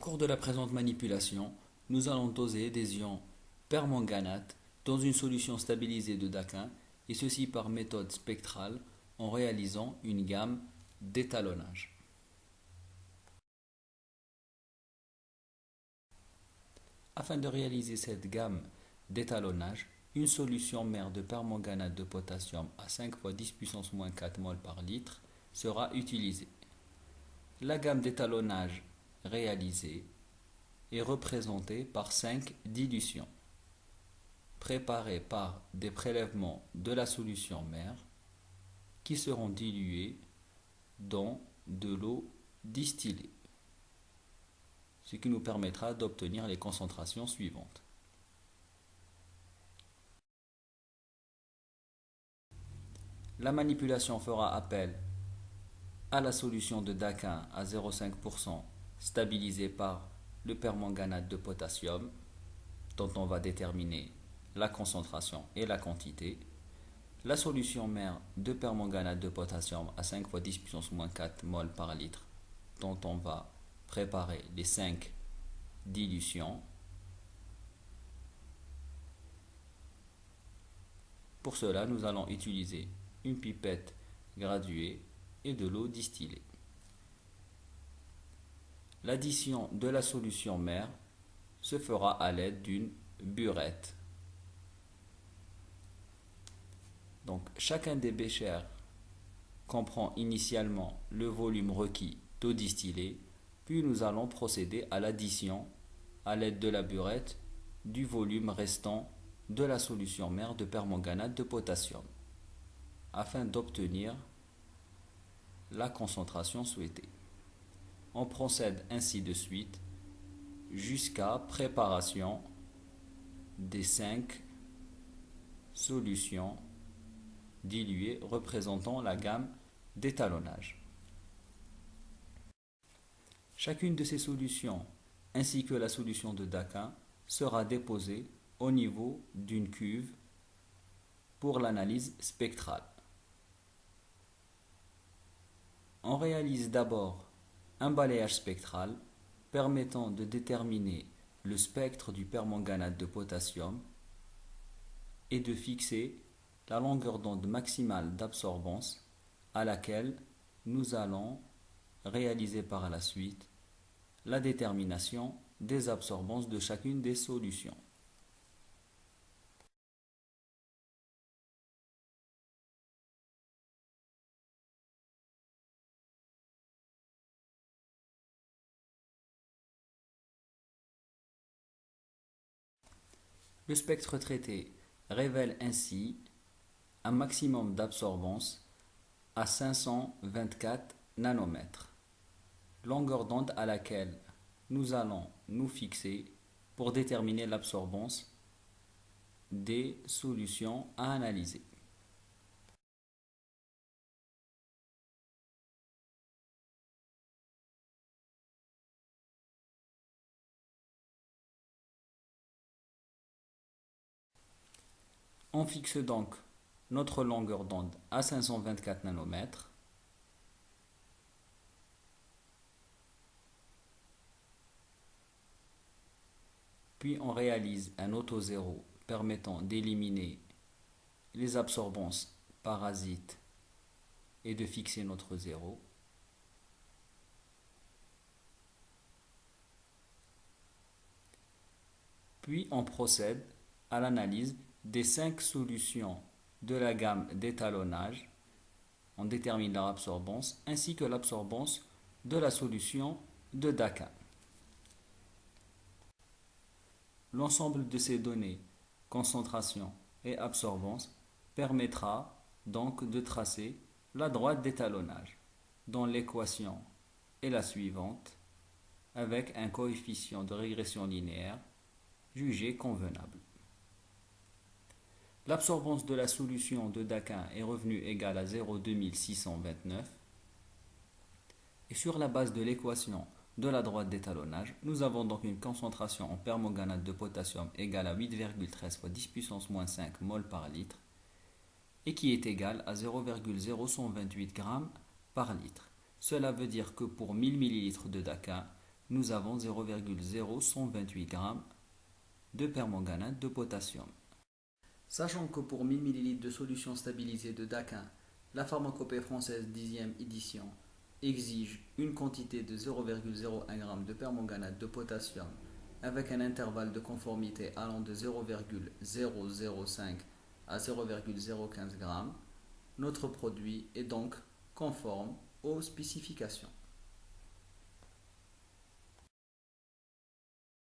cours de la présente manipulation, nous allons doser des ions permanganate dans une solution stabilisée de Daquin, et ceci par méthode spectrale en réalisant une gamme d'étalonnage. Afin de réaliser cette gamme d'étalonnage, une solution mère de permanganate de potassium à 5 fois 10 puissance moins 4 mol par litre sera utilisée. La gamme d'étalonnage réalisée est représentée par 5 dilutions préparées par des prélèvements de la solution mère qui seront diluées dans de l'eau distillée, ce qui nous permettra d'obtenir les concentrations suivantes. La manipulation fera appel à la solution de Daquin à 0,5% stabilisée par le permanganate de potassium, dont on va déterminer la concentration et la quantité. La solution mère de permanganate de potassium à 5 fois 10 puissance moins 4 mol par litre, dont on va préparer les 5 dilutions. Pour cela, nous allons utiliser une pipette graduée et de l'eau distillée. L'addition de la solution mère se fera à l'aide d'une burette. Donc, chacun des béchers comprend initialement le volume requis d'eau distillée, puis nous allons procéder à l'addition à l'aide de la burette du volume restant de la solution mère de permanganate de potassium afin d'obtenir la concentration souhaitée. On procède ainsi de suite jusqu'à préparation des 5 solutions diluées représentant la gamme d'étalonnage. Chacune de ces solutions ainsi que la solution de Daquin sera déposée au niveau d'une cuve pour l'analyse spectrale. On réalise d'abord un balayage spectral permettant de déterminer le spectre du permanganate de potassium et de fixer la longueur d'onde maximale d'absorbance à laquelle nous allons réaliser par la suite la détermination des absorbances de chacune des solutions. Le spectre traité révèle ainsi un maximum d'absorbance à 524 nanomètres, longueur d'onde à laquelle nous allons nous fixer pour déterminer l'absorbance des solutions à analyser. On fixe donc notre longueur d'onde à 524 nanomètres. Puis on réalise un auto-zéro permettant d'éliminer les absorbances parasites et de fixer notre zéro. Puis on procède à l'analyse des 5 solutions de la gamme d'étalonnage. On détermine leur absorbance ainsi que l'absorbance de la solution de Daquin. L'ensemble de ces données, concentration et absorbance, permettra donc de tracer la droite d'étalonnage, dont l'équation est la suivante, avec un coefficient de régression linéaire jugé convenable. L'absorbance de la solution de Daquin est revenue égale à 0,2629. Et sur la base de l'équation de la droite d'étalonnage, nous avons donc une concentration en permanganate de potassium égale à 8,13 fois 10 puissance moins 5 mol par litre et qui est égale à 0,0128 g par litre. Cela veut dire que pour 1000 ml de Daquin, nous avons 0,0128 g de permanganate de potassium. Sachant que pour 1000 ml de solution stabilisée de Daquin, la pharmacopée française 10e édition exige une quantité de 0,01 g de permanganate de potassium avec un intervalle de conformité allant de 0,005 à 0,015 g, notre produit est donc conforme aux spécifications.